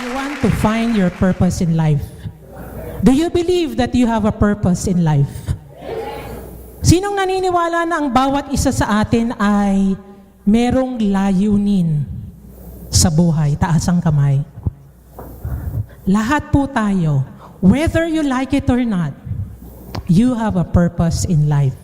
You want to find your purpose in life. Do you believe that you have a purpose in life? Sinong naniniwala na ang bawat isa sa atin ay merong layunin sa buhay? Taas ang kamay. Lahat po tayo, whether you like it or not, you have a purpose in life.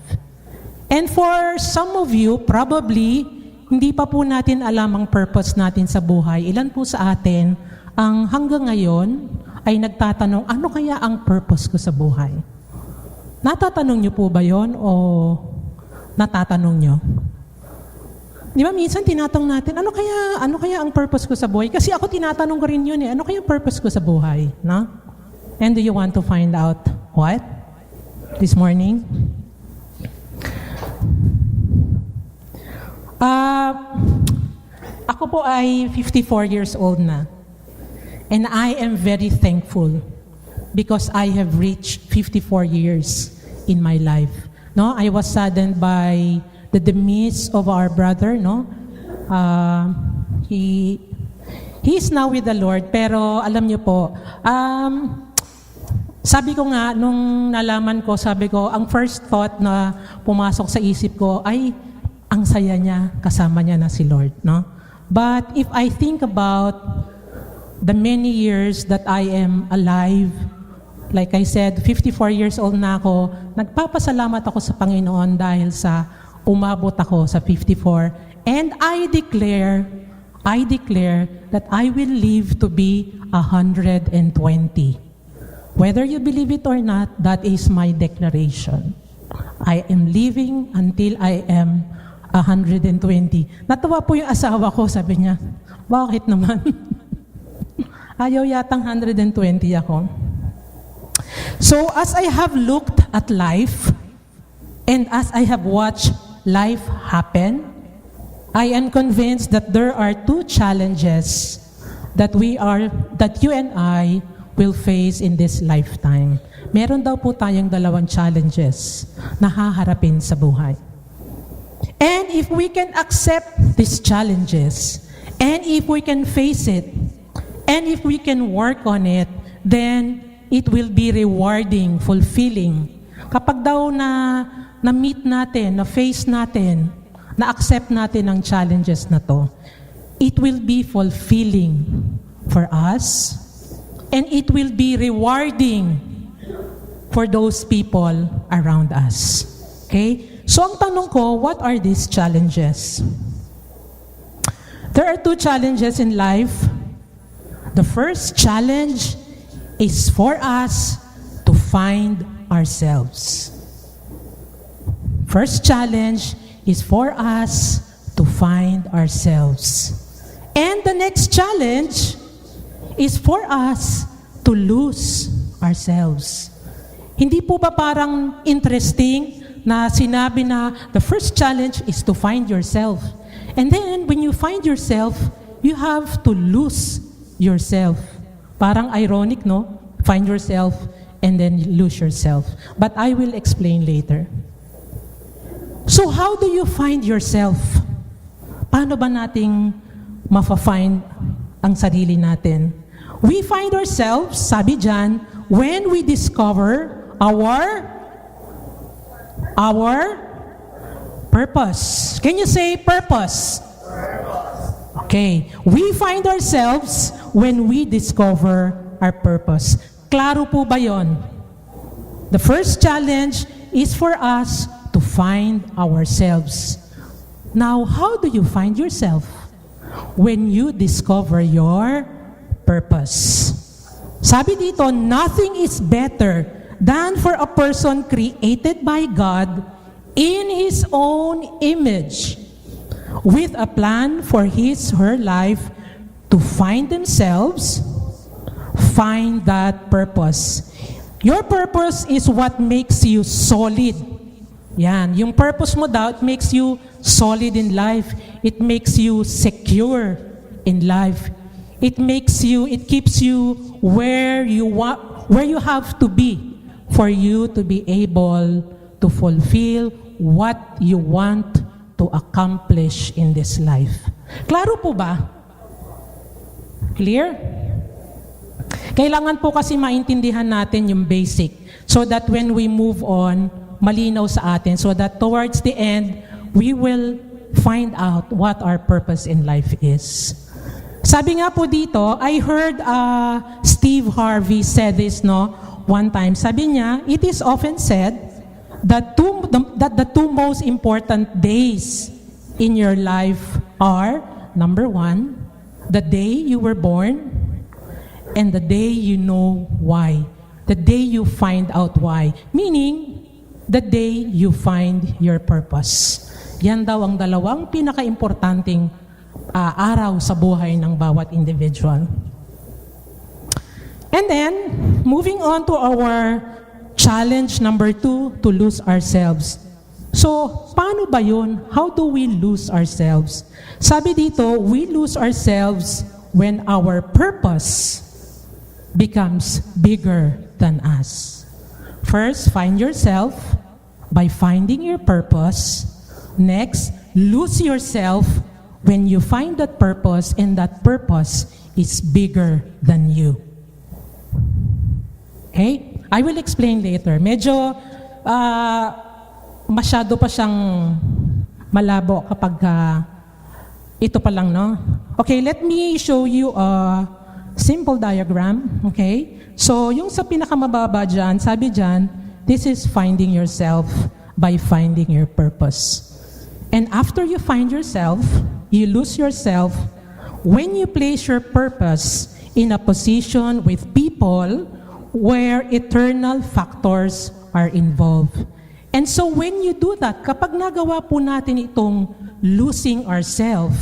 And for some of you, probably, hindi pa po natin alam ang purpose natin sa buhay. Ilan po sa atin ang hanggang ngayon ay nagtatanong, ano kaya ang purpose ko sa buhay? Natatanong niyo po ba yon o natatanong niyo? Di ba minsan tinatanong natin, ano kaya ang purpose ko sa buhay? Kasi ako tinatanong ko rin yun ano kaya ang purpose ko sa buhay? No? And do you want to find out what? This morning? Ako po ay 54 years old na. And I am very thankful because I have reached 54 years in my life. No, I was saddened by the demise of our brother. No, he is now with the Lord. Pero alam niyo po, sabi ko nga nung nalaman ko, sabi ko, ang first thought na pumasok sa isip ko ay ang saya niya, kasama niya na si Lord. No, but if I think about the many years that I am alive, like I said, 54 years old na ako, nagpapasalamat ako sa Panginoon dahil sa umabot ako sa 54. And I declare that I will live to be 120. Whether you believe it or not, that is my declaration. I am living until I am 120. Natawa po yung asawa ko, sabi niya, bakit naman? Ayaw yatang 120 ako. So as I have looked at life and as I have watched life happen, I am convinced that there are two challenges that you and I will face in this lifetime. Meron daw po tayong dalawang challenges na haharapin sa buhay. And if we can accept these challenges, and if we can face it, and if we can work on it, then it will be rewarding, fulfilling. Kapag daw na-meet natin, na-face natin, na-accept natin ang challenges na to, it will be fulfilling for us, and it will be rewarding for those people around us. Okay? So ang tanong ko, what are these challenges? There are two challenges in life. The first challenge is for us to find ourselves. First challenge is for us to find ourselves. And the next challenge is for us to lose ourselves. Hindi po ba parang interesting na sinabi na the first challenge is to find yourself. And then when you find yourself, you have to lose yourself. Parang ironic, no? Find yourself and then lose yourself. But I will explain later. So how do you find yourself? Paano ba nating mafa-find ang sarili natin? We find ourselves, sabi dyan, when we discover our purpose. Can you say purpose? Okay. We find ourselves when we discover our purpose. Klaro po ba yon? The first challenge is for us to find ourselves. Now, how do you find yourself? When you discover your purpose. Sabi dito, nothing is better than for a person created by God in His own image, with a plan for her life to find themselves, find that purpose. Your purpose is what makes you solid. Yan, yung purpose mo daw, it makes you solid in life. It makes you secure in life. It keeps you where you have to be for you to be able to fulfill what you want to accomplish in this life. Klaro po ba? Clear? Kailangan po kasi maintindihan natin yung basic so that when we move on, malinaw sa atin so that towards the end, we will find out what our purpose in life is. Sabi nga po dito, I heard Steve Harvey said this one time. Sabi niya, it is often said that the two most important days in your life are, number 1, the day you were born, and the day you know why. The day you find out why. Meaning, the day you find your purpose. Yan daw ang dalawang pinaka-importanting araw sa buhay ng bawat individual. And then, moving on to our challenge number 2, to lose ourselves. So, paano ba yun? How do we lose ourselves? Sabi dito, we lose ourselves when our purpose becomes bigger than us. First, find yourself by finding your purpose. Next, lose yourself when you find that purpose and that purpose is bigger than you. Okay? I will explain later. Medyo masyado pa siyang malabo kapag ito pa lang, no? Okay, let me show you a simple diagram. Okay? So, yung sa pinakamababa dyan, sabi dyan, this is finding yourself by finding your purpose. And after you find yourself, you lose yourself when you place your purpose in a position with people where eternal factors are involved. And so when you do that, kapag nagawa po natin itong losing ourselves,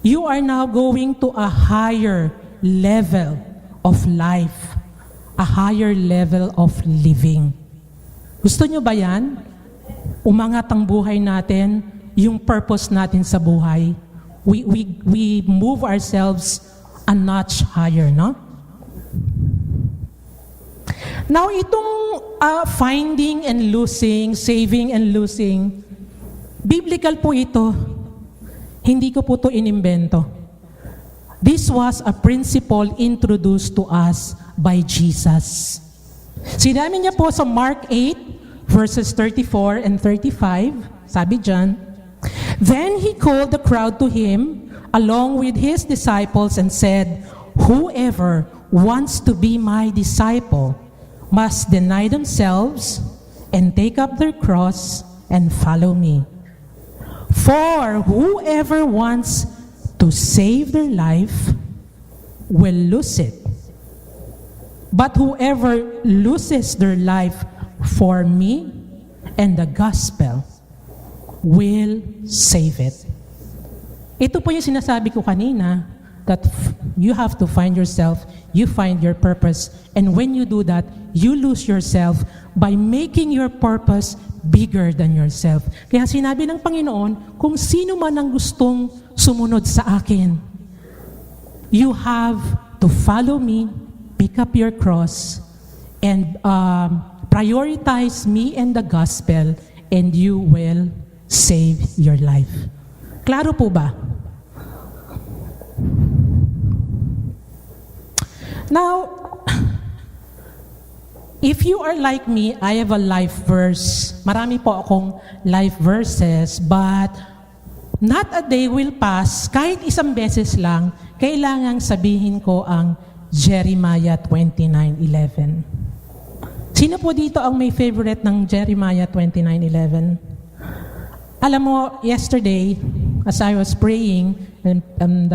you are now going to a higher level of life, a higher level of living. Gusto nyo ba yan? Umangat ang buhay natin, yung purpose natin sa buhay. We move ourselves a notch higher, no? Now, itong finding and losing, saving and losing, biblical po ito. Hindi ko po ito inimbento. This was a principle introduced to us by Jesus. Sinabi niya po sa Mark 8, verses 34 and 35, sabi dyan, Then he called the crowd to him, along with his disciples, and said, Whoever wants to be my disciple must deny themselves and take up their cross and follow me. For whoever wants to save their life will lose it. But whoever loses their life for me and the gospel will save it. Ito po yung sinasabi ko kanina, that you have to find yourself, you find your purpose, and when you do that, you lose yourself by making your purpose bigger than yourself. Kaya sinabi ng Panginoon, kung sino man ang gustong sumunod sa akin, you have to follow me, pick up your cross, and prioritize me and the gospel, and you will save your life. Klaro po ba? Now, if you are like me, I have a life verse. Marami po akong life verses, but not a day will pass, kahit isang beses lang, kailangang sabihin ko ang Jeremiah 29:11. Sino po dito ang may favorite ng Jeremiah 29:11? Alam mo, yesterday, as I was praying and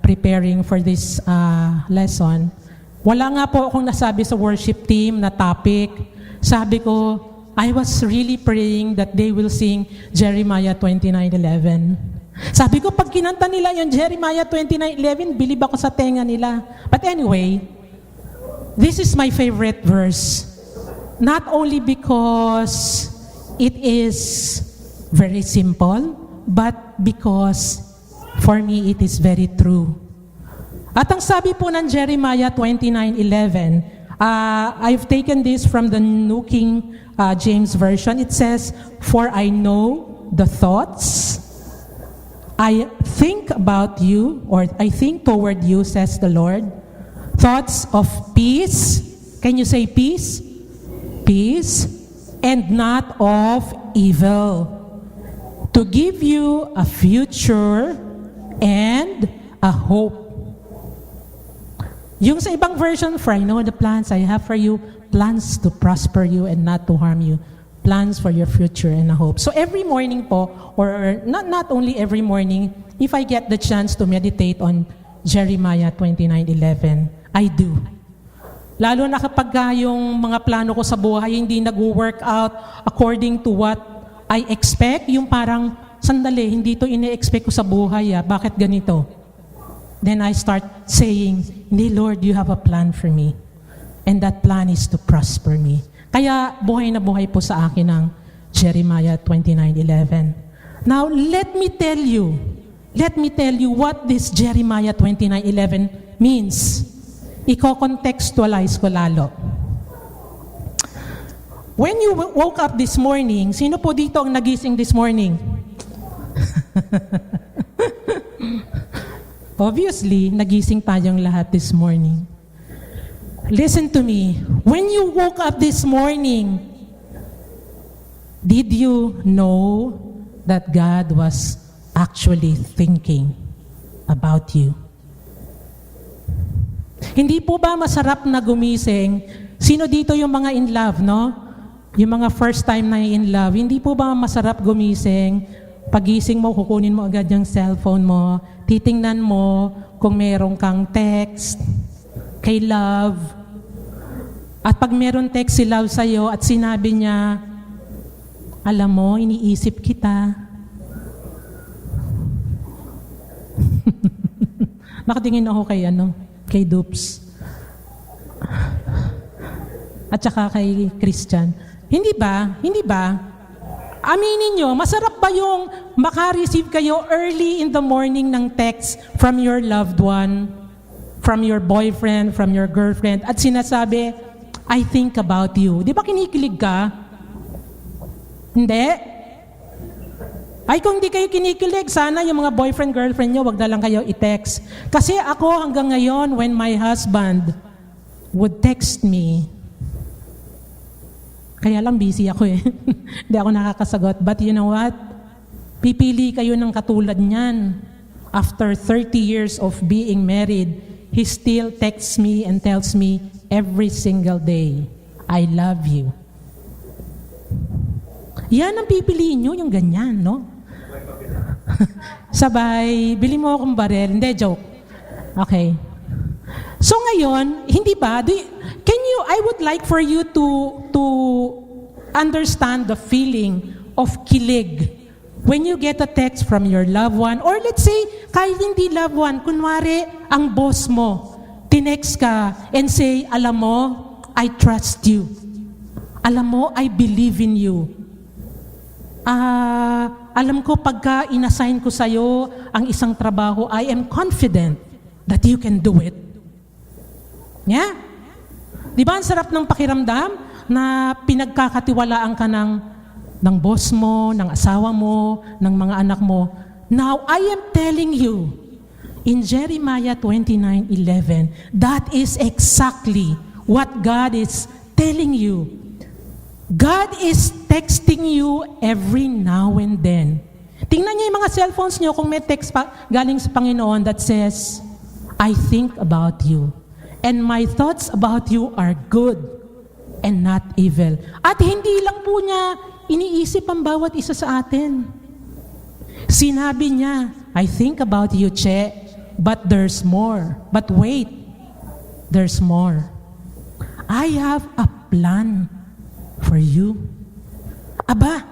preparing for this lesson, wala nga po akong nasabi sa worship team na topic. Sabi ko, I was really praying that they will sing Jeremiah 29:11. Sabi ko, pag kinanta nila yung Jeremiah 29:11, bilib ako sa tenga nila. But anyway, this is my favorite verse. Not only because it is very simple, but because for me it is very true. At ang sabi po ng Jeremiah 29:11, I've taken this from the New King James Version. It says, For I know the thoughts I think about you, or I think toward you, says the Lord, thoughts of peace. Can you say peace? Peace, and not of evil, to give you a future and a hope. Yung sa ibang version, for I know the plans I have for you, plans to prosper you and not to harm you, plans for your future and a hope. So every morning po, or not only every morning, if I get the chance to meditate on Jeremiah 29:11, I do. Lalo na kapag yung mga plano ko sa buhay hindi nag-work out according to what I expect, yung parang, sandali, hindi to ine-expect ko sa buhay, bakit ganito? Then I start saying, hindi, Lord, you have a plan for me. And that plan is to prosper me. Kaya buhay na buhay po sa akin ang Jeremiah 29:11. Now, let me tell you what this Jeremiah 29:11 means. Iko-contextualize ko lalo. When you woke up this morning, sino po dito ang nagising this morning? Obviously, nagising tayong lahat this morning. Listen to me. When you woke up this morning, did you know that God was actually thinking about you? Hindi po ba masarap na gumising? Sino dito yung mga in love, no? Yung mga first time na in love, hindi po ba masarap gumising? Pagising mo, kukunin mo agad yung cellphone mo, titingnan mo kung meron kang text kay love. At pag meron text si love sa'yo at sinabi niya, alam mo, iniisip kita. Nakatingin ako kay Dupes. At saka kay Christian. Hindi ba? Aminin nyo, masarap ba yung maka-receive kayo early in the morning ng text from your loved one, from your boyfriend, from your girlfriend, at sinasabi, I think about you. Di ba kinikilig ka? Hindi? Ay, kung di kayo kinikilig, sana yung mga boyfriend, girlfriend nyo, wag na lang kayo i-text. Kasi ako hanggang ngayon, when my husband would text me, kaya lang busy ako hindi ako nakakasagot. But you know what? Pipili kayo ng katulad niyan. After 30 years of being married, he still texts me and tells me every single day, I love you. Yan ang pipiliin nyo, yung ganyan, no? Sabay, bili mo akong barel. Hindi, joke. Okay. So ngayon, hindi ba? I would like for you to understand the feeling of kilig when you get a text from your loved one, or let's say, kahit hindi loved one, kunwari, ang boss mo, tinext ka and say, alam mo, I trust you. Alam mo, I believe in you. Alam ko pagka inassign ko sa'yo ang isang trabaho, I am confident that you can do it. Yeah? Di ba ang sarap ng pakiramdam na pinagkakatiwalaan ka ng boss mo, ng asawa mo, ng mga anak mo? Now, I am telling you, in Jeremiah 29:11, that is exactly what God is telling you. God is texting you every now and then. Tingnan niyo yung mga cellphones niyo kung may text galing sa Panginoon that says, I think about you. And my thoughts about you are good and not evil. At hindi lang po niya iniisip ang bawat isa sa atin. Sinabi niya, I think about you, Che, but there's more. But wait, there's more. I have a plan for you. Aba,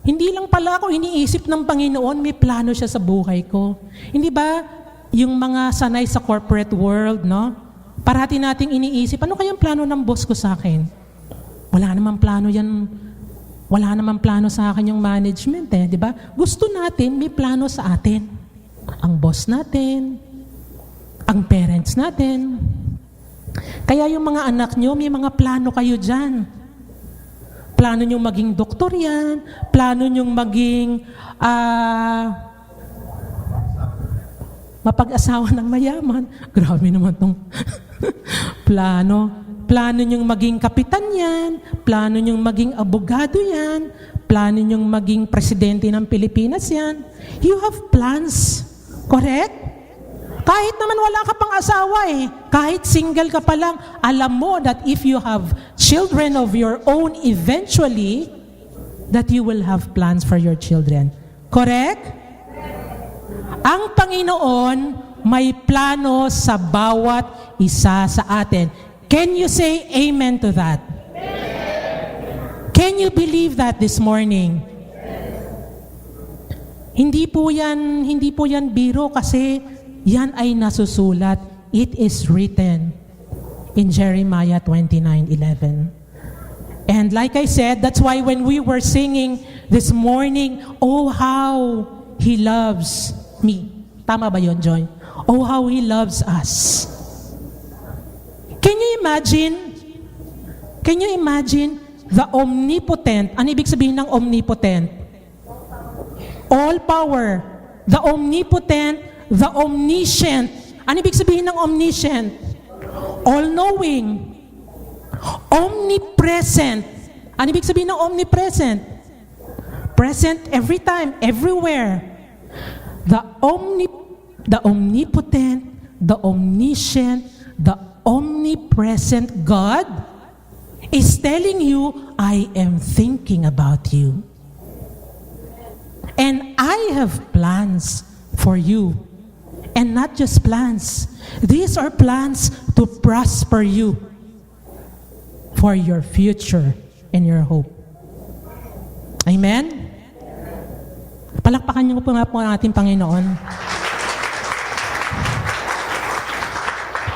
hindi lang pala ako iniisip ng Panginoon, may plano siya sa buhay ko. Hindi ba yung mga sanay sa corporate world, no? Parati nating iniisip, ano kayang plano ng boss ko sa akin? Wala namang plano yan. Wala namang plano sa akin yung management, di ba? Gusto natin, may plano sa atin. Ang boss natin, ang parents natin. Kaya yung mga anak nyo, may mga plano kayo dyan. Plano nyo maging doktor yan, plano nyo maging Mapag-asawa ng mayaman. Grabe naman tong plano. Plano niyong maging kapitan yan. Plano niyong maging abogado yan. Plano niyong maging presidente ng Pilipinas yan. You have plans. Correct? Kahit naman wala ka pang asawa kahit single ka pa lang, alam mo that if you have children of your own eventually, that you will have plans for your children. Correct? Ang Panginoon may plano sa bawat isa sa atin. Can you say amen to that? Can you believe that this morning? Hindi po yan biro kasi yan ay nasusulat. It is written in Jeremiah 29:11. And like I said, that's why when we were singing this morning, oh how He loves me. Tama ba yun, Joy? Oh how He loves us. Can you imagine the omnipotent? Ano ibig sabihin ng omnipotent? All power. The omnipotent, the omniscient. Ano ibig sabihin ng omniscient? All-knowing. Omnipresent. Ano ibig sabihin ng omnipresent? Present every time, everywhere. The omnipotent, the omniscient, the omnipresent God is telling you, I am thinking about you. And I have plans for you. And not just plans. These are plans to prosper you for your future and your hope. Amen? Palakpakan niyo po nga po ang ating Panginoon.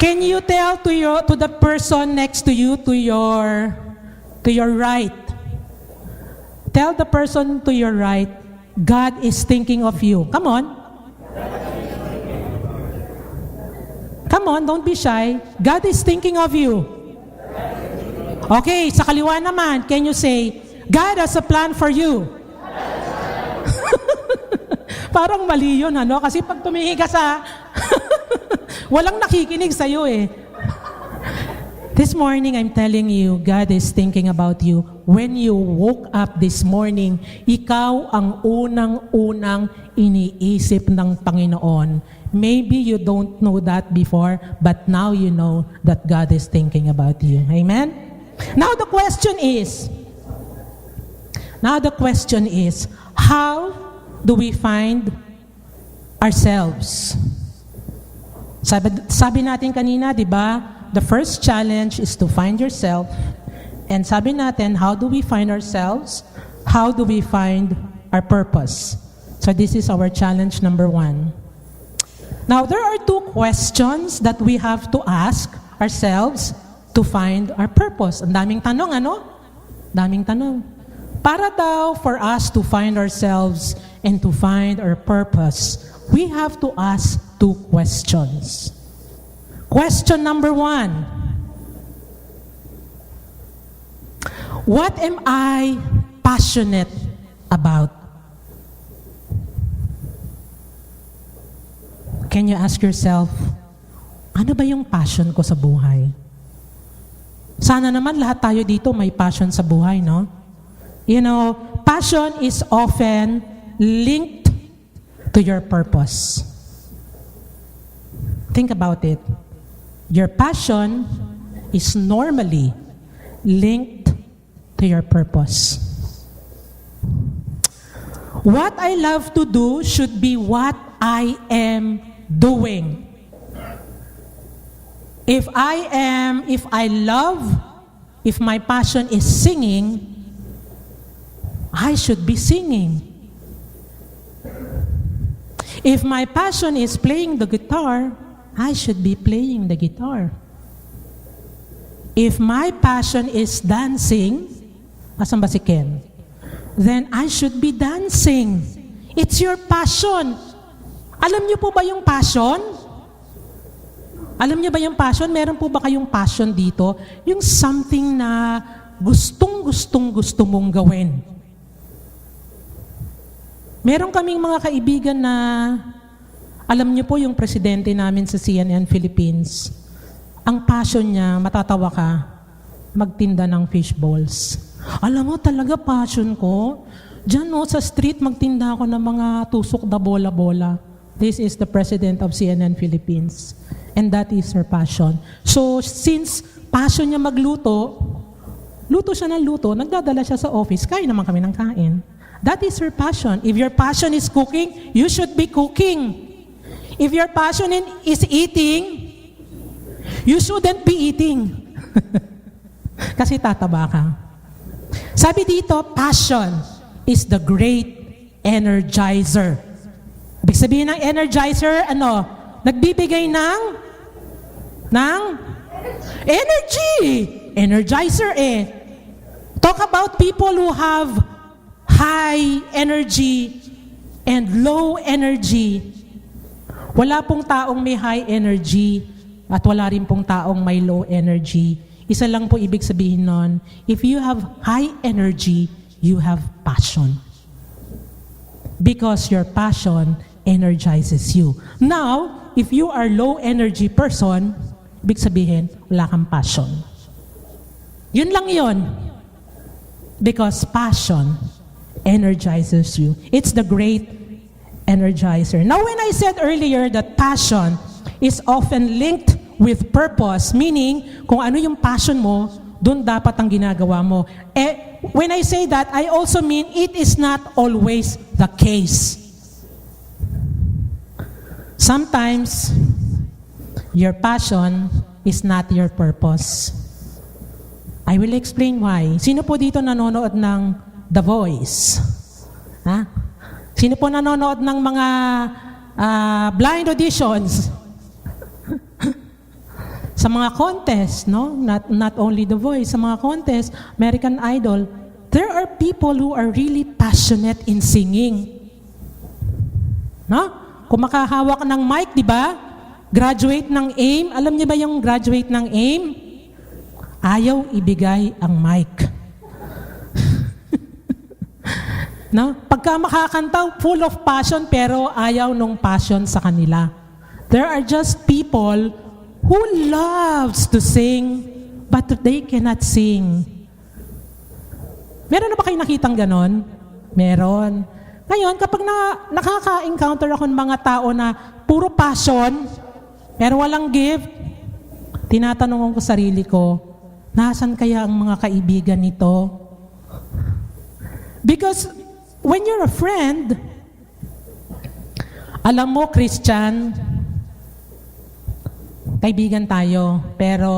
Can you tell to the person next to you, to your right? Tell the person to your right, God is thinking of you. Come on. Come on, don't be shy. God is thinking of you. Okay, sa kaliwa naman, can you say, God has a plan for you? Parang mali yun, ano? Kasi pag tumingin ka sa... walang nakikinig sa'yo This morning, I'm telling you, God is thinking about you. When you woke up this morning, ikaw ang unang-unang iniisip ng Panginoon. Maybe you don't know that before, but now you know that God is thinking about you. Amen? Now the question is, how do we find ourselves? Sabi natin kanina, di ba? The first challenge is to find yourself. And sabi natin, how do we find ourselves? How do we find our purpose? So this is our challenge number 1. Now, there are 2 questions that we have to ask ourselves to find our purpose. Ang daming tanong, ano? Daming tanong. Para daw for us to find ourselves and to find our purpose, we have to ask 2 questions. Question number 1. What am I passionate about? Can you ask yourself, ano ba yung passion ko sa buhay? Sana naman lahat tayo dito may passion sa buhay, no? You know, passion is often linked to your purpose. Think about it. Your passion is normally linked to your purpose. What I love to do should be what I am doing. If my passion is singing, I should be singing. If my passion is playing the guitar, I should be playing the guitar. If my passion is dancing, asan ba si Ken? Then I should be dancing. It's your passion. Alam niyo po ba yung passion? Alam niyo ba yung passion? Meron po ba kayong passion dito? Yung something na gusto mong gawin. Meron kaming mga kaibigan na Alam niyo po yung presidente namin sa CNN Philippines, ang passion niya, matatawa ka, magtinda ng fish balls. Alam mo talaga passion ko, diyan sa street magtinda ako ng mga tusok na bola-bola. This is the president of CNN Philippines. And that is her passion. So since passion niya magluto, luto siya ng luto, nagdadala siya sa office, kain naman kami ng kain. That is her passion. If your passion is cooking, you should be cooking. If your passion is eating, you shouldn't be eating. Kasi tataba ka. Sabi dito, passion is the great energizer. Ibig sabihin ng energizer, nagbibigay ng energy. Energizer Talk about people who have high energy and low energy. Wala pong taong may high energy at wala rin pong taong may low energy. Isa lang po ibig sabihin nun, if you have high energy, you have passion. Because your passion energizes you. Now, if you are low energy person, ibig sabihin, wala kang passion. Yun lang yun. Because passion energizes you. It's the great energizer. Now, when I said earlier that passion is often linked with purpose, meaning kung ano yung passion mo, dun dapat ang ginagawa mo. When I say that, I also mean it is not always the case. Sometimes, your passion is not your purpose. I will explain why. Sino po dito nanonood ng The Voice? Ha? Sino po nanonood ng mga blind auditions? Sa mga contest, no? Not only The Voice, sa mga contest, American Idol, there are people who are really passionate in singing. No? Kung makahawak ng mic, di ba? Graduate ng AIM. Alam niyo ba yung graduate ng AIM? Ayaw ibigay ang mic. No? Pagka makakanta, full of passion, pero ayaw nung passion sa kanila. There are just people who loves to sing, but they cannot sing. Meron na ba kayo nakitang ganon? Meron. Ngayon, kapag nakaka-encounter ako ng mga tao na puro passion, pero walang gift, tinatanong ko sarili ko, nasan kaya ang mga kaibigan nito? Because when you're a friend, alam mo, Christian, kaibigan tayo, pero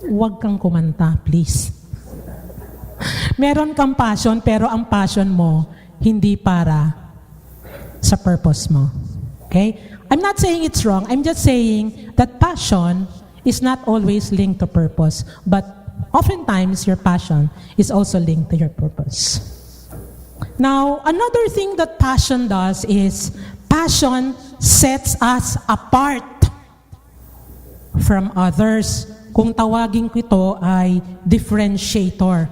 huwag kang kumanta, please. Meron kang passion, pero ang passion mo, hindi para sa purpose mo. Okay? I'm not saying it's wrong. I'm just saying that passion is not always linked to purpose, but oftentimes your passion is also linked to your purpose. Now, another thing that passion does is passion sets us apart from others. Kung tawagin ko ito ay differentiator.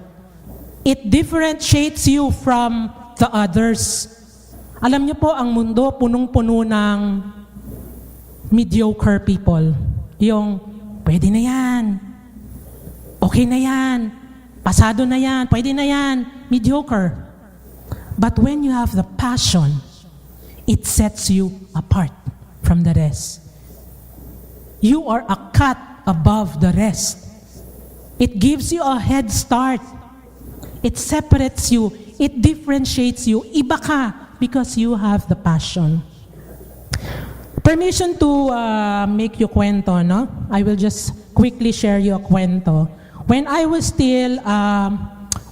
It differentiates you from the others. Alam niyo po, ang mundo punong-puno ng mediocre people. Yung, pwede na yan. Okay na yan. Pasado na yan. Pwede na yan. Mediocre. But when you have the passion, it sets you apart from the rest. You are a cut above the rest. It gives you a head start. It separates you. It differentiates you. Iba ka because you have the passion. Permission to make you kwento, no? I will just quickly share you a kwento. When I was still,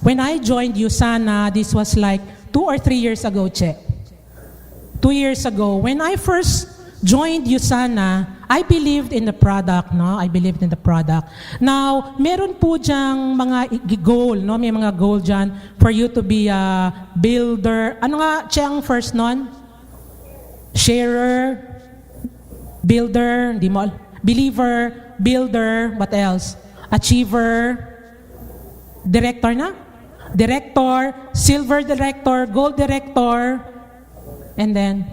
when I joined USANA, this was like 2 or 3 years ago, Che. 2 years ago, when I first joined USANA, I believed in the product, no? I believed in the product. Now, meron po diyang mga goal, no? May mga goal dyan for you to be a builder. Ano nga, Che, ang first nun? Sharer, builder, believer, builder, what else? Achiever, director na? director, silver director, gold director, and then,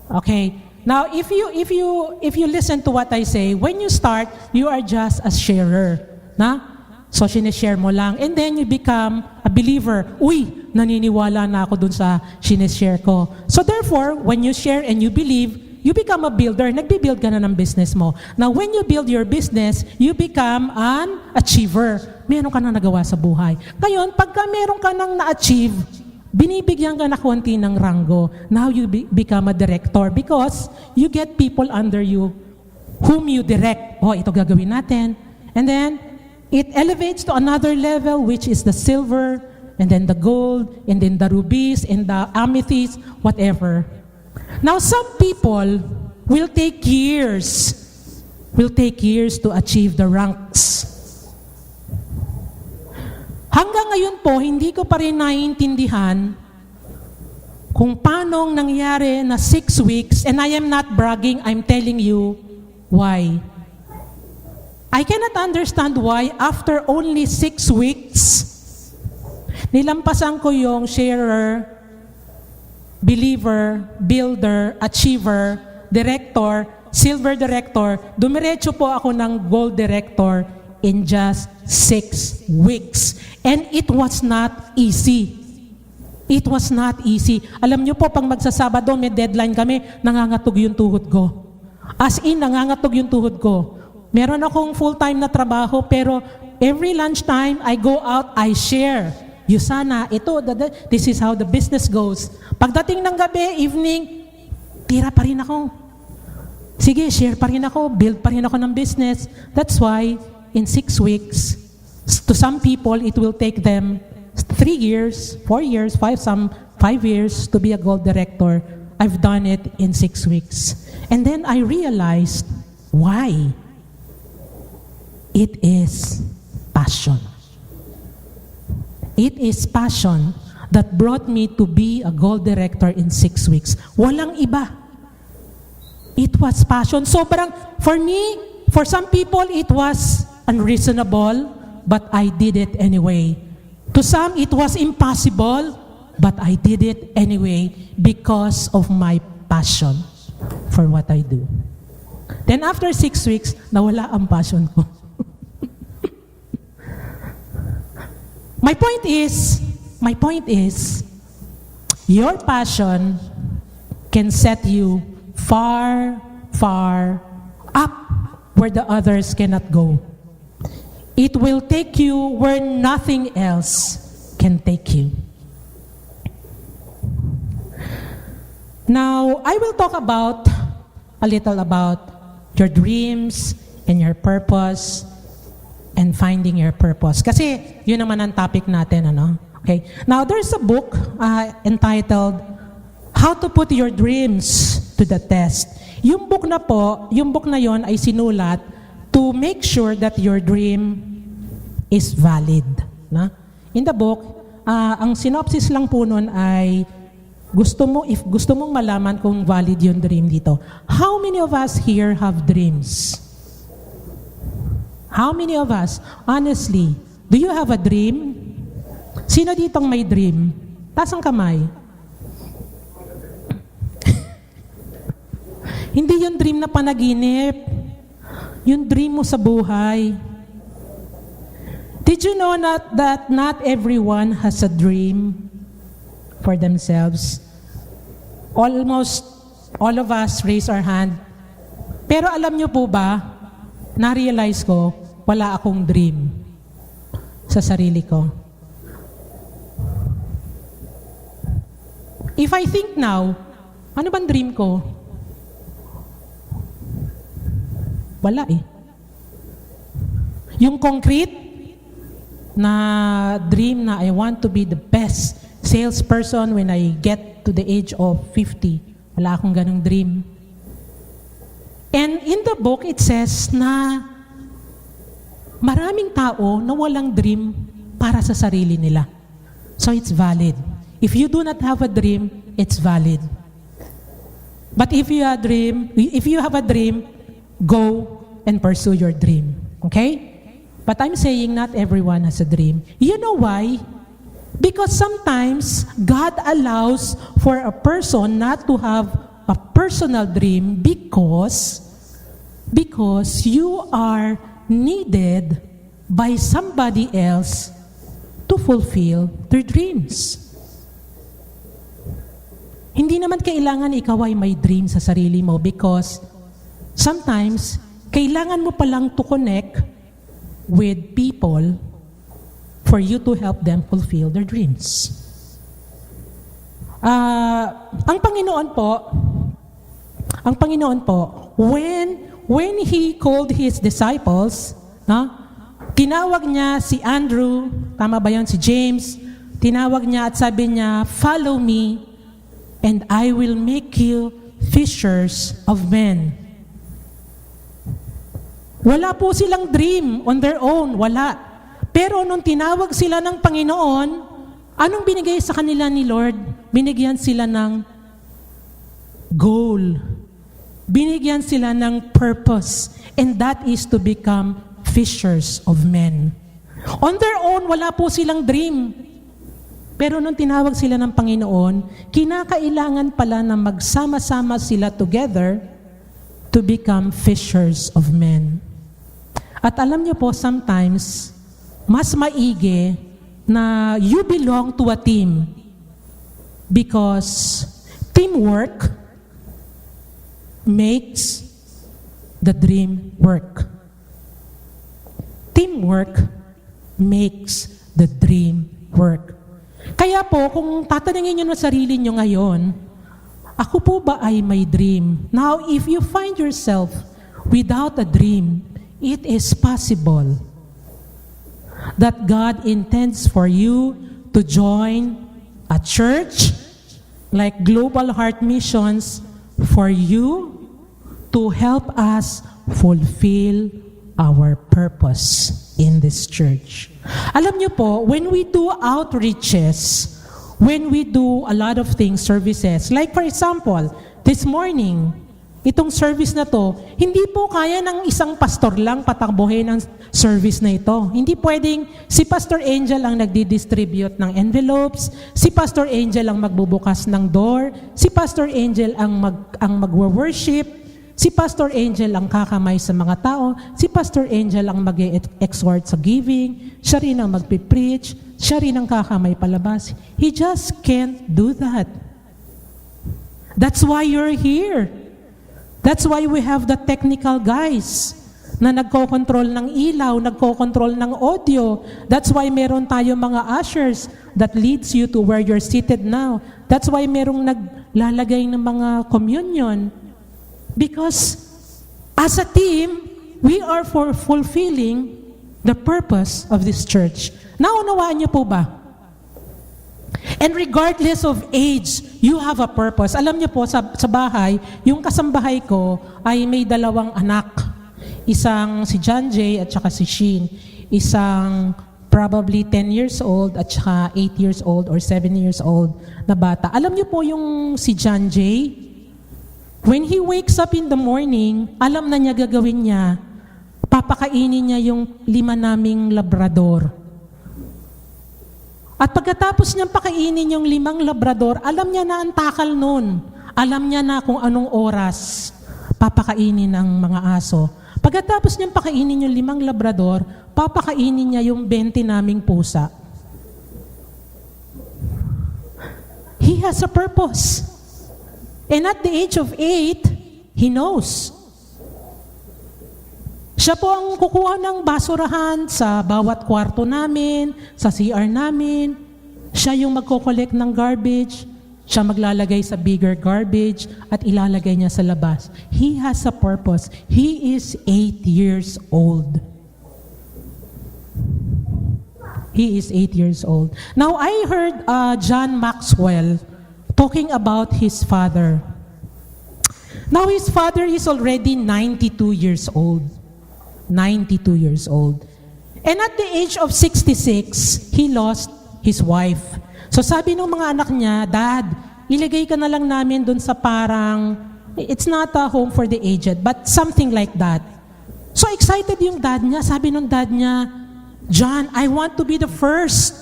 okay. Now, if you listen to what I say, when you start, you are just a sharer, na? So, sinishare mo lang. And then, you become a believer. Uy, naniniwala na ako dun sa sinishare ko. So, therefore, when you share and you believe, you become a builder. Nagbi-build ka na ng business mo. Now, when you build your business, you become an achiever. Meron ka na nagawa sa buhay. Ngayon, pagka meron ka nang na-achieve, binibigyan ka na konti ng ranggo. Now, you become a director because you get people under you whom you direct. Oh, ito gagawin natin. And then, it elevates to another level, which is the silver, and then the gold, and then the rubies, and the amethyst, whatever. Now, some people will take years to achieve the ranks. Hanggang ngayon po, hindi ko pa rin naiintindihan kung paano nangyari na 6 weeks, and I am not bragging, I'm telling you why. I cannot understand why after only 6 weeks, nilampasan ko yung sharer, believer, builder, achiever, director, silver director, dumiretso po ako ng gold director in just 6 weeks. And it was not easy. It was not easy. Alam niyo po, pag magsasabado, may deadline kami, nangangatog yung tuhod ko. As in, nangangatog yung tuhod ko. Meron akong full-time na trabaho, pero every lunchtime, I go out, I share. Sana, this is how the business goes. Pagdating ng gabi, evening, tira pa rin ako. Sige, share pa rin ako, build pa rin ako ng business. That's why, in 6 weeks, to some people, it will take them 3 years, 4 years, 5 years to be a gold director. I've done it in 6 weeks. And then I realized, why? It is passion. It is passion that brought me to be a gold director in 6 weeks. Walang iba. It was passion. Sobrang, for me, for some people, it was unreasonable, but I did it anyway. To some, it was impossible, but I did it anyway because of my passion for what I do. Then after 6 weeks, nawala ang passion ko. My point is, your passion can set you far, far up where the others cannot go. It will take you where nothing else can take you. Now, I will talk a little about your dreams and your purpose and finding your purpose. Kasi yun naman ang topic natin, ano? Okay. Now, there's a book entitled How to Put Your Dreams to the Test. Yung book na yon ay sinulat to make sure that your dream is valid. Na? In the book, ang synopsis lang po nun ay if gusto mong malaman kung valid yung dream dito. How many of us here have dreams? How many of us, honestly, do you have a dream? Sino ditong may dream? Taas ang kamay. Hindi yung dream na panaginip. Yung dream mo sa buhay. Did you know that not everyone has a dream for themselves? Almost all of us raise our hand. Pero alam niyo po ba, na-realize ko, wala akong dream sa sarili ko. If I think now, ano bang dream ko? Wala eh. Yung concrete na dream na I want to be the best salesperson when I get to the age of 50. Wala akong ganong dream. And in the book, it says na maraming tao na walang dream para sa sarili nila. So it's valid. If you do not have a dream, it's valid. But if you have a dream, go and pursue your dream. Okay? But I'm saying not everyone has a dream. You know why? Because sometimes God allows for a person not to have a personal dream because you are needed by somebody else to fulfill their dreams. Hindi naman kailangan ikaw ay may dream sa sarili mo because sometimes kailangan mo palang to connect with people for you to help them fulfill their dreams. Ang Panginoon po, when He called His disciples, tinawag niya si Andrew, tama ba yan, si James, tinawag niya at sabi niya, "Follow me, and I will make you fishers of men." Wala po silang dream on their own, wala. Pero nung tinawag sila ng Panginoon, anong binigay sa kanila ni Lord? Binigyan sila ng goal. Binigyan sila ng purpose. And that is to become fishers of men. On their own, wala po silang dream. Pero nung tinawag sila ng Panginoon, kinakailangan pala na magsama-sama sila together to become fishers of men. At alam niyo po, sometimes, mas maigi na you belong to a team because teamwork makes the dream work. Teamwork makes the dream work. Kaya po, kung tatanungin niyo na sarili niyo ngayon, ako po ba ay may dream? Now, if you find yourself without a dream, it is possible that God intends for you to join a church like Global Heart Missions for you to help us fulfill our purpose in this church. Alam niyo po, when we do outreaches, when we do a lot of things, services, like for example, this morning, itong service na to, hindi po kaya ng isang pastor lang patakbuhin ang service na ito. Hindi pwedeng si Pastor Angel ang nagdi-distribute ng envelopes, si Pastor Angel ang magbubukas ng door, si Pastor Angel ang magwo-worship, si Pastor Angel ang kakamay sa mga tao, si Pastor Angel ang mag-exhort sa giving, siya rin ang magpipreach, siya rin ang kakamay palabas. He just can't do that. That's why you're here. That's why we have the technical guys na nagko-control ng ilaw, nagko-control ng audio. That's why meron tayo mga ushers that leads you to where you're seated now. That's why merong naglalagay ng mga communion. Because as a team, we are for fulfilling the purpose of this church. Naunawaan niyo po ba? And regardless of age, you have a purpose. Alam niyo po, sa bahay, yung kasambahay ko ay may dalawang anak. Isang si John Jay at saka si Sheen. Isang probably 10 years old at saka 8 years old or 7 years old na bata. Alam niyo po yung si John Jay, when he wakes up in the morning, alam na niya gagawin niya, papakainin niya yung 5 naming labrador. At pagkatapos niyang pakainin yung 5 labrador, alam niya na ang takal nun. Alam niya na kung anong oras papakainin ng mga aso. Pagkatapos niyang pakainin yung 5 labrador, papakainin niya yung 20 naming pusa. He has a purpose. And at the age of 8, he knows. Siya po ang kukuha ng basurahan sa bawat kwarto namin, sa CR namin. Siya yung magko-collect ng garbage. Siya maglalagay sa bigger garbage at ilalagay niya sa labas. He has a purpose. He is 8 years old. He is 8 years old. Now, I heard John Maxwell talking about his father. Now, his father is already 92 years old. 92 years old. And at the age of 66, he lost his wife. So sabi ng mga anak niya, "Dad, ilagay ka na lang namin dun sa parang, it's not a home for the aged, but something like that. So excited yung dad niya. Sabi nung dad niya, John, I want to be the first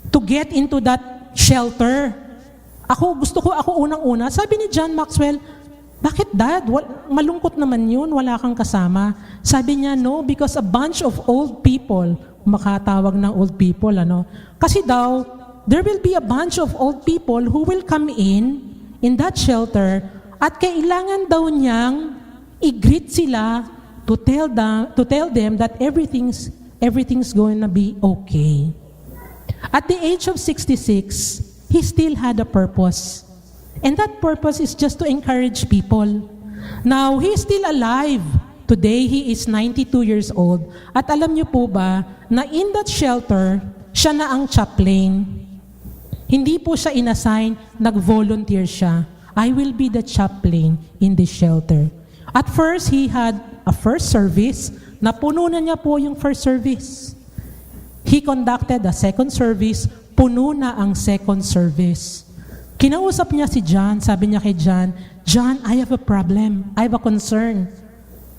to get into that shelter. Gusto ko ako unang-una. Sabi ni John Maxwell, bakit dad? Malungkot naman yun, wala kang kasama. Sabi niya, no, because a bunch of old people, makatawag ng old people, Kasi daw, there will be a bunch of old people who will come in that shelter, at kailangan daw niyang i-greet sila to tell them that everything's going to be okay. At the age of 66, he still had a purpose. And that purpose is just to encourage people. Now, he is still alive. Today, he is 92 years old. At alam niyo po ba, na in that shelter, siya na ang chaplain. Hindi po siya inassign, nag-volunteer siya. I will be the chaplain in this shelter. At first, he had a first service. Napuno na niya po yung first service. He conducted a second service. Puno na ang second service. Kinausap niya si John, sabi niya kay John, John, I have a problem. I have a concern.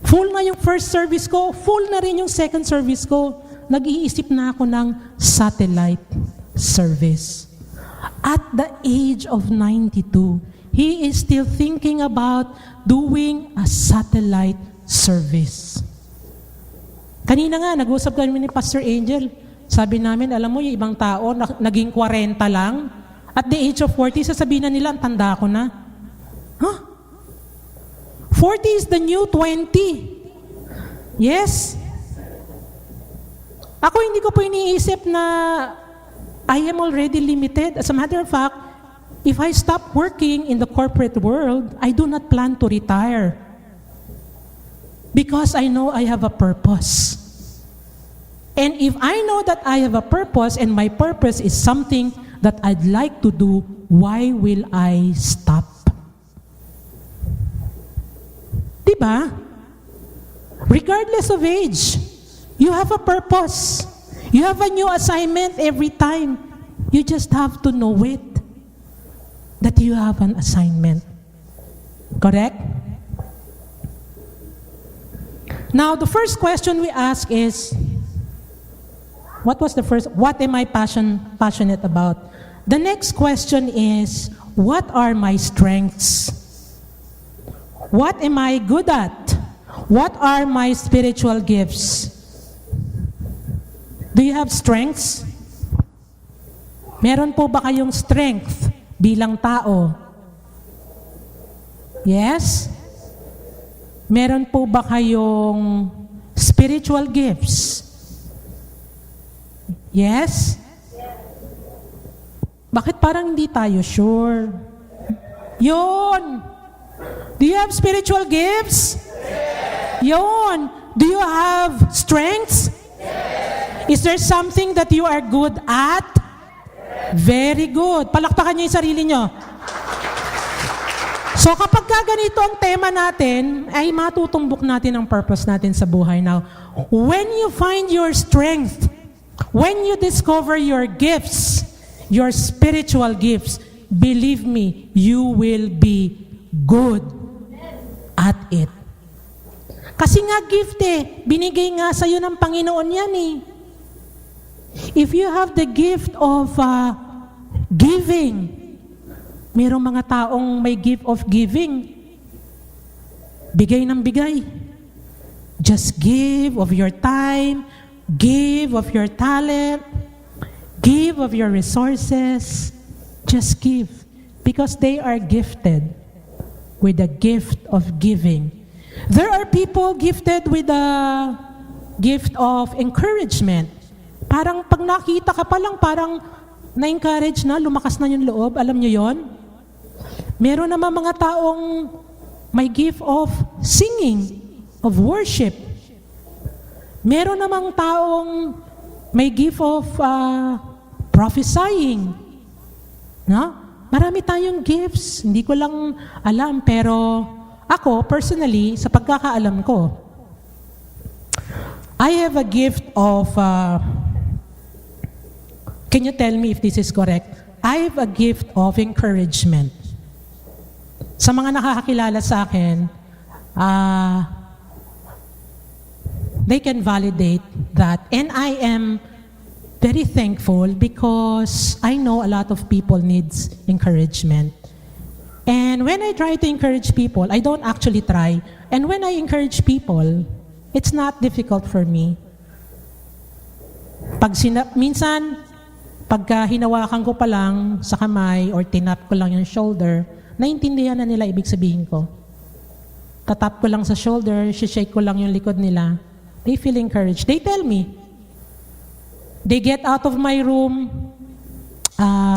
Full na yung first service ko, full na rin yung second service ko. Nag-iisip na ako ng satellite service. At the age of 92, he is still thinking about doing a satellite service. Kanina nga, nag-usap kami ni Pastor Angel. Sabi namin, alam mo, yung ibang tao, naging 40 lang. At the age of 40, sasabihin na nila, ang tanda ko na. 40 is the new 20. Yes. Ako hindi ko po iniisip na I am already limited. As a matter of fact, if I stop working in the corporate world, I do not plan to retire. Because I know I have a purpose. And if I know that I have a purpose and my purpose is something that I'd like to do, why will I stop? Diba? Regardless of age, you have a purpose. You have a new assignment every time. You just have to know it, that you have an assignment. Correct? Now, the first question we ask is, what am I passionate about? The next question is, what are my strengths? What am I good at? What are my spiritual gifts? Do you have strengths? Meron po ba kayong strength bilang tao? Yes? Meron po ba kayong spiritual gifts? Yes? Bakit parang hindi tayo sure? Yun! Do you have spiritual gifts? Yun! Do you have strengths? Is there something that you are good at? Very good. Palakpakan niyo yung sarili niyo. So kapag ganito ang tema natin, ay matutumbok natin ang purpose natin sa buhay. Now, when you find your strength, when you discover your gifts, your spiritual gifts, believe me, you will be good at it. Kasi nga gift binigay nga sa'yo ng Panginoon yan If you have the gift of giving, mayroong mga taong may gift of giving, bigay ng bigay. Just give of your time, give of your talent, give of your resources. Just give. Because they are gifted with the gift of giving. There are people gifted with the gift of encouragement. Parang pag nakita ka pa lang, parang na-encourage na, lumakas na yung loob. Alam niyo yon? Meron naman mga taong may gift of singing, of worship. Meron namang taong may gift of prophesying. No? Marami tayong gifts. Hindi ko lang alam, pero ako, personally, sa pagkakaalam ko, I have a gift of, can you tell me if this is correct? I have a gift of encouragement. Sa mga nakakakilala sa akin, they can validate that. And I am very thankful because I know a lot of people needs encouragement. And when I try to encourage people, I don't actually try. And when I encourage people, it's not difficult for me. Minsan, pagka hinawakan ko pa lang sa kamay or tinap ko lang yung shoulder, naintindihan na nila ibig sabihin ko. Tatap ko lang sa shoulder, shake ko lang yung likod nila. They feel encouraged. They tell me. They get out of my room,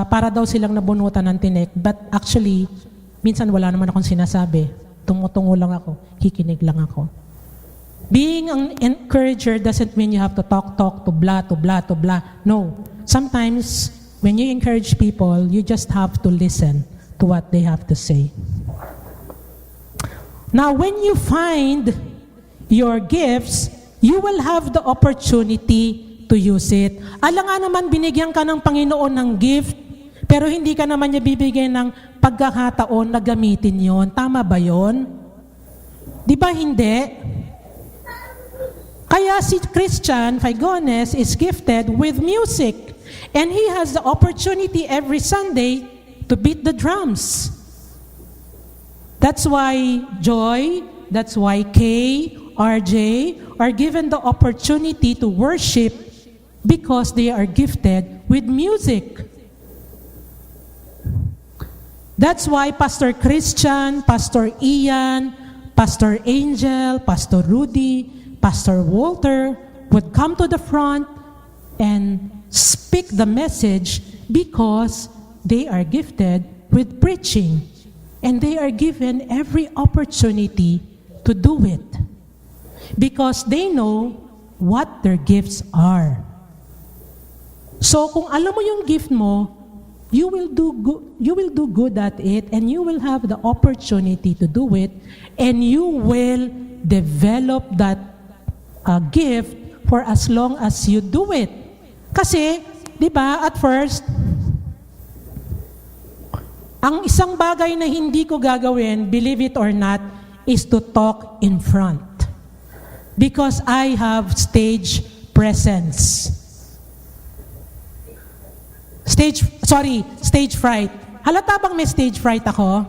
para daw silang nabunutan ng tinik. But actually, minsan wala naman akong sinasabi. Tumutungo lang ako, kikinig lang ako. Being an encourager doesn't mean you have to talk, to blah, to blah, to blah. No. Sometimes, when you encourage people, you just have to listen to what they have to say. Now, when you find your gifts, you will have the opportunity to use it. Alam nga naman, binigyan ka ng Panginoon ng gift, pero hindi ka naman niya bibigyan ng pagkakataon na gamitin yon. Tama ba yon? Di ba hindi? Kaya si Christian Figones is gifted with music. And he has the opportunity every Sunday to beat the drums. That's why Joy, that's why Kay, RJ are given the opportunity to worship because they are gifted with music. That's why Pastor Christian, Pastor Ian, Pastor Angel, Pastor Rudy, Pastor Walter would come to the front and speak the message because they are gifted with preaching and they are given every opportunity to do it because they know what their gifts are. So kung alam mo yung gift mo, you will do good at it and you will have the opportunity to do it and you will develop that gift for as long as you do it. Kasi, di ba, at first, ang isang bagay na hindi ko gagawin, believe it or not, is to talk in front. Because I have stage presence. Stage fright. Halata bang may stage fright ako?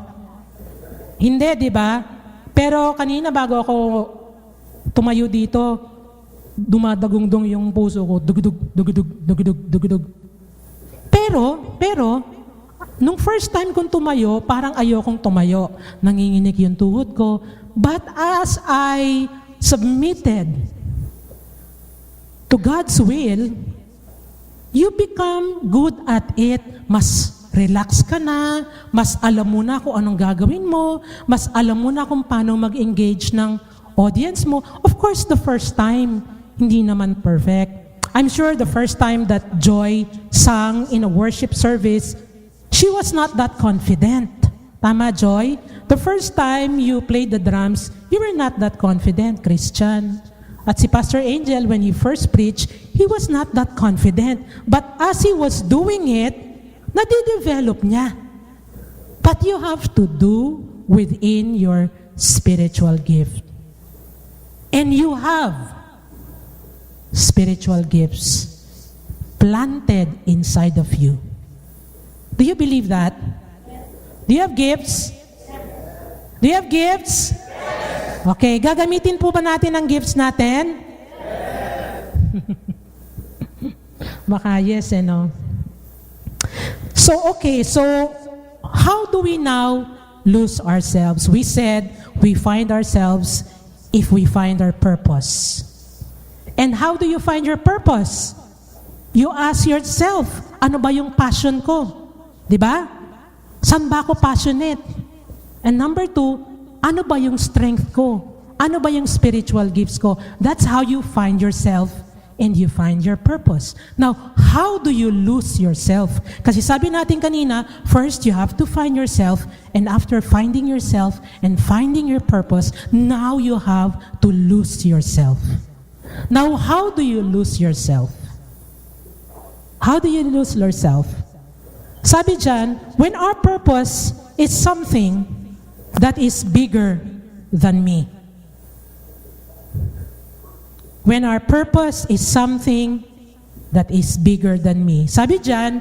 Hindi, di ba? Pero kanina bago ako tumayo dito, dumadagungdong yung puso ko, dugdug, dugdug, dugdug, dugdug. Pero, nung first time kong tumayo, parang ayokong tumayo. Nanginginig yung tuhod ko. But as I submitted to God's will, you become good at it. Mas relax ka na, mas alam mo na kung anong gagawin mo, mas alam mo na kung paano mag-engage ng audience mo. Of course, the first time, hindi naman perfect. I'm sure the first time that Joy sang in a worship service, she was not that confident. Tama, Joy? The first time you played the drums, you were not that confident, Christian. At si Pastor Angel, when he first preached, he was not that confident. But as he was doing it, nadidevelop niya. But you have to do within your spiritual gift. And you have spiritual gifts planted inside of you. Do you believe that? Do you have gifts? Do you have gifts? Okay, gagamitin po ba natin ang gifts natin? Baka yes, no? So, okay, so how do we now lose ourselves? We said we find ourselves if we find our purpose. And how do you find your purpose? You ask yourself, ano ba yung passion ko? Diba? Saan ba ako passionate? And number 2, ano ba yung strength ko? Ano ba yung spiritual gifts ko? That's how you find yourself and you find your purpose. Now, how do you lose yourself? Kasi sabi natin kanina, first you have to find yourself, and after finding yourself and finding your purpose, now you have to lose yourself. Now, how do you lose yourself? How do you lose yourself? Sabi dyan, when our purpose is something that is bigger than me. when our purpose is something that is bigger than me. Sabi dyan,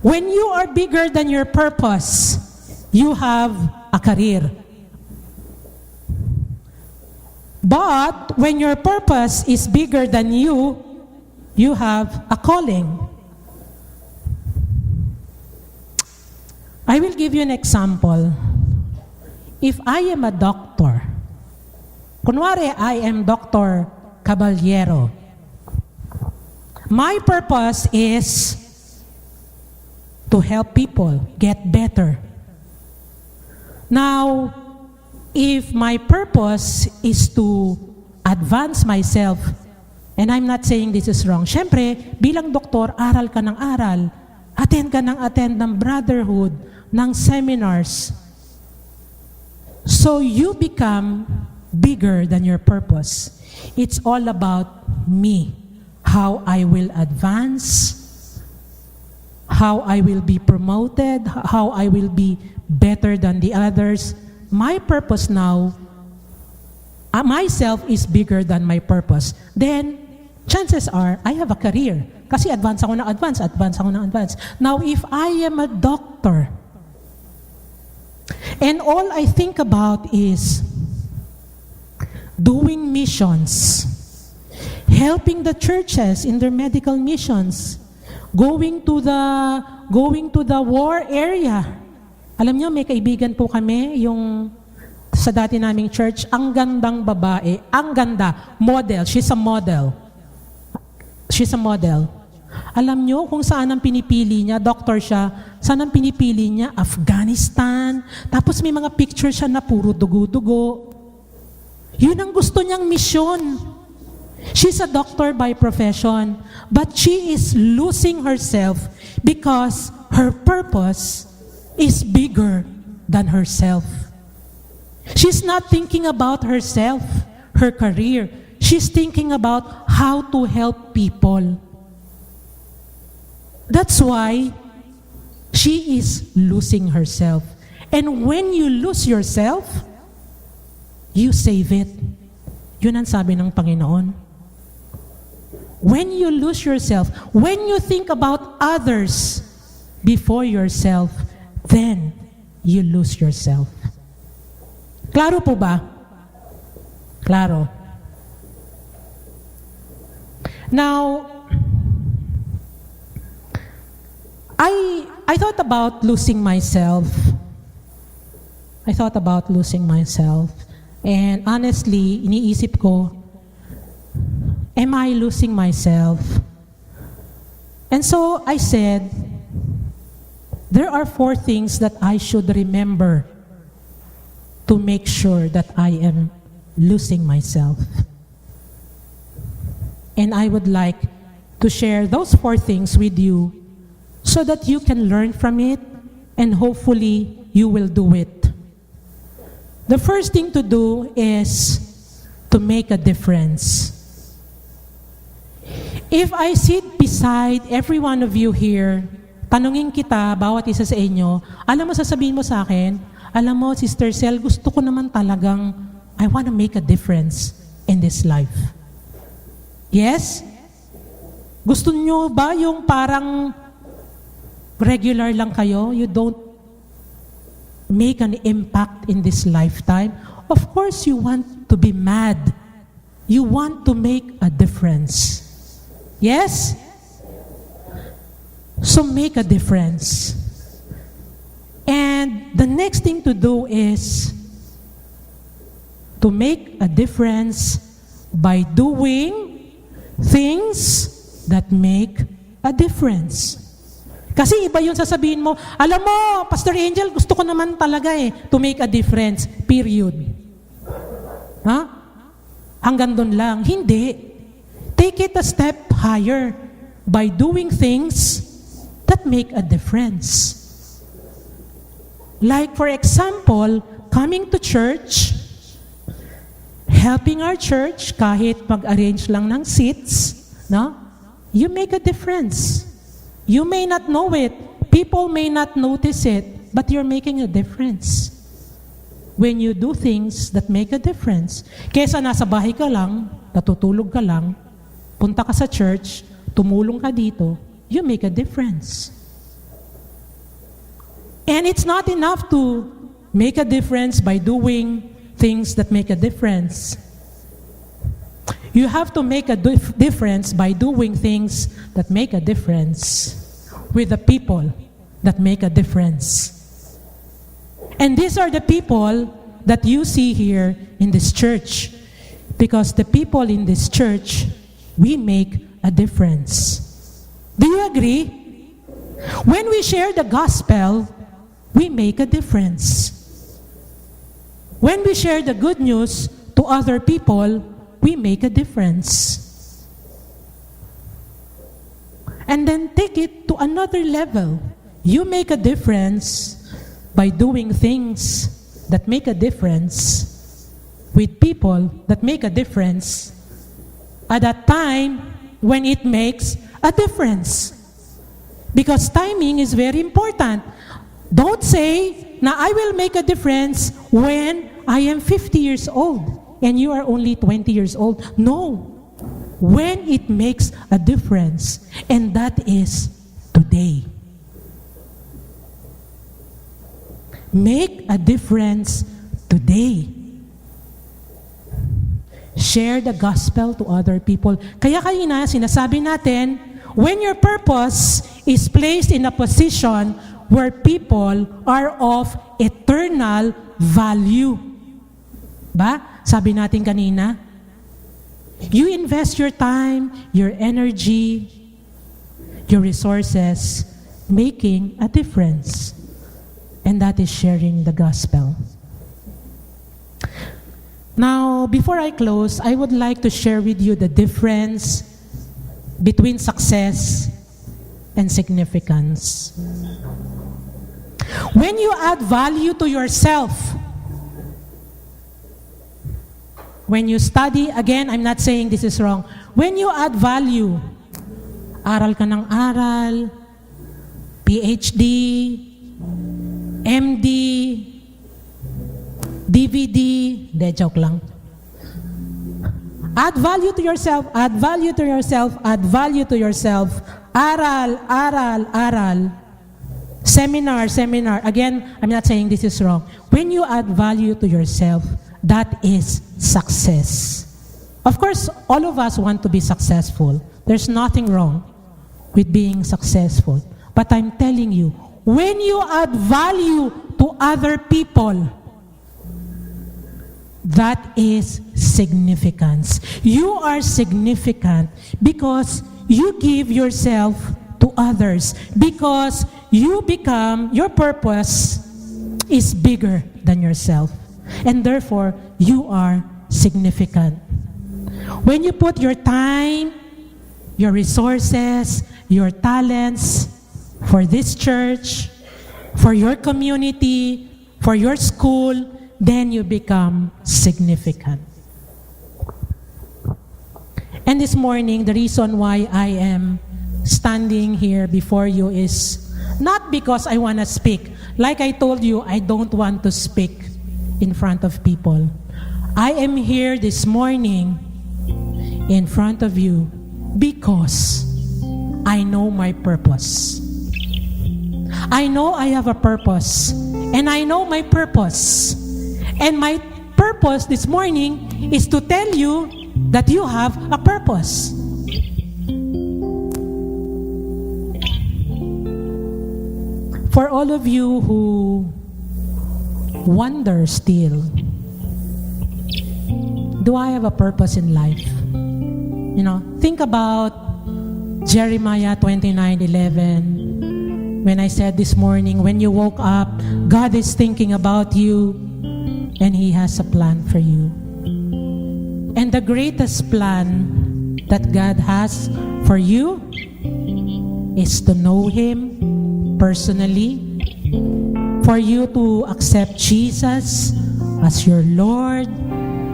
when you are bigger than your purpose, you have a career. But when your purpose is bigger than you, you have a calling. I will give you an example. If I am a doctor, kunwari I am Dr. Caballero, my purpose is to help people get better. Now, if my purpose is to advance myself, and I'm not saying this is wrong, syempre, bilang doktor, aral ka ng aral, attend ka ng brotherhood, ng seminars. So you become bigger than your purpose. It's all about me, how I will advance, how I will be promoted, how I will be better than the others. My purpose now, myself is bigger than my purpose. Then, chances are, I have a career. Kasi advance ako ng advance. Now, if I am a doctor, and all I think about is doing missions, helping the churches in their medical missions, going to the war area. Alam niyo, may kaibigan po kami, yung sa dati naming church, ang gandang babae, ang ganda, model, she's a model. Alam niyo kung saan ang pinipili niya, doctor siya, saan ang pinipili niya? Afghanistan. Tapos may mga picture siya na puro dugo-dugo. Yun ang gusto niyang misyon. She's a doctor by profession, but she is losing herself because her purpose is bigger than herself. She's not thinking about herself, her career. She's thinking about how to help people. That's why she is losing herself. And when you lose yourself, you save it. Yun ang sabi ng Panginoon. When you lose yourself, when you think about others before yourself, then you lose yourself. Klaro po ba? Klaro. Now, I thought about losing myself. And honestly, iniisip ko, am I losing myself? And so I said, there are 4 things that I should remember to make sure that I am losing myself. And I would like to share those 4 things with you so that you can learn from it and hopefully you will do it. The first thing to do is to make a difference. If I sit beside every one of you here, tanungin kita, bawat isa sa inyo, alam mo, sasabihin mo sa akin, alam mo, Sister Celle, gusto ko naman talagang, I want to make a difference in this life. Yes? Gusto nyo ba yung parang regular lang kayo? You don't make an impact in this lifetime? Of course, you want to be mad. You want to make a difference. Yes? So make a difference. And the next thing to do is to make a difference by doing things that make a difference. Kasi iba yung sasabihin mo, alam mo, Pastor Angel, gusto ko naman talaga to make a difference, period. Ha? Hanggang doon lang. Hindi. Take it a step higher by doing things that make a difference. Like for example, coming to church, helping our church, kahit mag-arrange lang ng seats, no? You make a difference. You may not know it. People may not notice it, but you're making a difference. When you do things that make a difference. Kesa nasa bahay ka lang, natutulog ka lang, punta ka sa church, tumulong ka dito, you make a difference. And it's not enough to make a difference by doing things that make a difference. You have to make a difference by doing things that make a difference with the people that make a difference. And these are the people that you see here in this church. Because the people in this church, we make a difference. Do you agree? When we share the gospel, we make a difference. When we share the good news to other people, we make a difference. And then take it to another level. You make a difference by doing things that make a difference with people that make a difference at a time when it makes a difference. Because timing is very important. Don't say, na I will make a difference when I am 50 years old and you are only 20 years old. No. When it makes a difference, and that is today. Make a difference today. Share the gospel to other people. Kaya kanina, sinasabi natin, when your purpose is placed in a position where people are of eternal value. Ba? Sabi natin kanina, you invest your time, your energy, your resources, making a difference. And that is sharing the gospel. Now, before I close, I would like to share with you the difference between success and significance. When you add value to yourself, when you study, again, I'm not saying this is wrong. When you add value, aral ka ng aral, PhD, MD, DVD, joke lang. Add value to yourself, add value to yourself, add value to yourself. Aral, aral, aral. Seminar, seminar. Again, I'm not saying this is wrong. When you add value to yourself, that is success. Of course, all of us want to be successful. There's nothing wrong with being successful. But I'm telling you, when you add value to other people, that is significance. You are significant because you give yourself to others, because you become, your purpose is bigger than yourself. And therefore, you are significant. When you put your time, your resources, your talents for this church, for your community, for your school, then you become significant. And this morning, the reason why I am standing here before you is not because I want to speak. Like I told you, I don't want to speak in front of people. I am here this morning in front of you because I know my purpose. I know I have a purpose, and I know my purpose. And my purpose this morning is to tell you that you have a purpose. For all of you who wonder still, do I have a purpose in life? You know, think about Jeremiah 29:11. When I said this morning, when you woke up, God is thinking about you and He has a plan for you. And the greatest plan that God has for you is to know Him personally, for you to accept Jesus as your Lord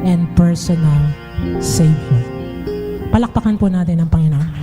and personal Savior. Palakpakan po natin ang Panginoon.